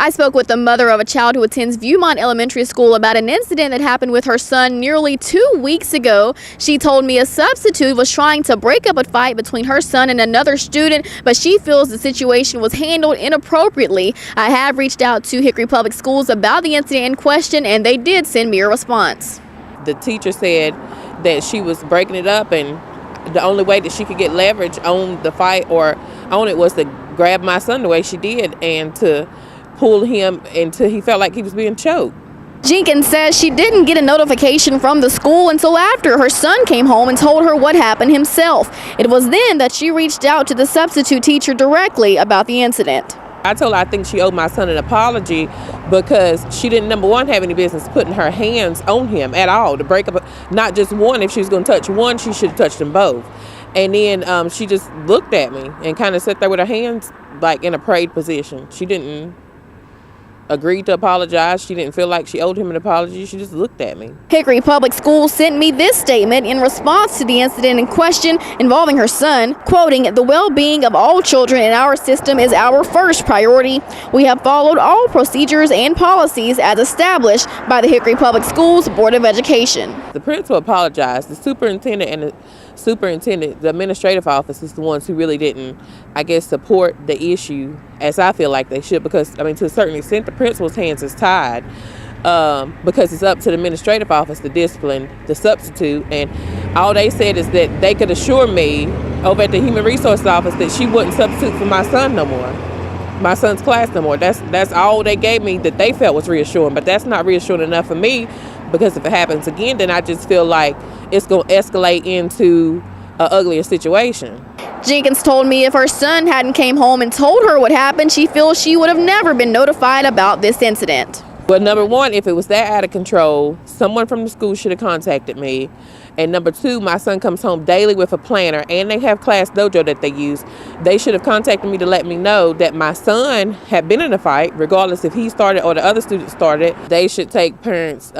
I spoke with the mother of a child who attends Viewmont Elementary School about an incident that happened with her son nearly 2 weeks ago. She told me a substitute was trying to break up a fight between her son and another student, but she feels the situation was handled inappropriately. I have reached out to Hickory Public Schools about the incident in question, and they did send me a response. The teacher said that she was breaking it up, and the only way that she could get leverage on the fight or on it was to grab my son the way she did and to pull him until he felt like he was being choked. Jenkins says she didn't get a notification from the school until after her son came home and told her what happened himself. It was then that she reached out to the substitute teacher directly about the incident. I told her I think she owed my son an apology because she didn't, number one, have any business putting her hands on him at all to break up, not just one. If she was going to touch one, she should have touched them both. And then she just looked at me and kind of sat there with her hands like in a prayed position. She didn't agree to apologize. She didn't feel like she owed him an apology. She just looked at me. Hickory Public Schools sent me this statement in response to the incident in question involving her son, quoting, "The well-being of all children in our system is our first priority. We have followed all procedures and policies as established by the Hickory Public Schools Board of Education." The principal apologized. The superintendent and the administrative office is the ones who really didn't, I guess, support the issue as I feel like they should, because, I mean, to a certain extent, the principal's hands is tied because it's up to the administrative office to discipline the substitute. And all they said is that they could assure me over at the Human Resources office that she wouldn't substitute for my son no more, my son's class no more. That's all they gave me that they felt was reassuring, but that's not reassuring enough for me, because if it happens again, then I just feel like it's going to escalate into an uglier situation. Jenkins told me if her son hadn't came home and told her what happened, she feels she would have never been notified about this incident. Well, number one, if it was that out of control, someone from the school should have contacted me. And number two, my son comes home daily with a planner, and they have Class Dojo that they use. They should have contacted me to let me know that my son had been in a fight, regardless if he started or the other student started. They should take parents'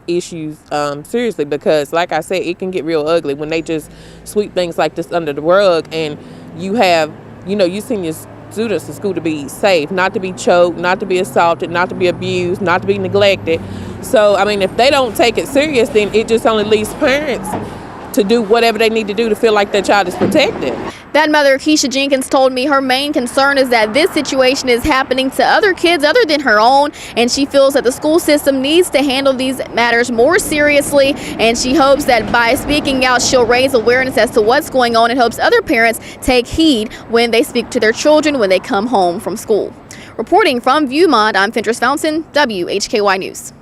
issues seriously, because, like I said, it can get real ugly when they just sweep things like this under the rug. And you have, you send your students to school to be safe, not to be choked, not to be assaulted, not to be abused, not to be neglected. So, I mean, if they don't take it serious, then it just only leaves parents to do whatever they need to do to feel like their child is protected. That mother, Keisha Jenkins, told me her main concern is that this situation is happening to other kids other than her own, and she feels that the school system needs to handle these matters more seriously, and she hopes that by speaking out, she'll raise awareness as to what's going on and hopes other parents take heed when they speak to their children when they come home from school. Reporting from Viewmont, I'm Fentress Fountain, WHKY News.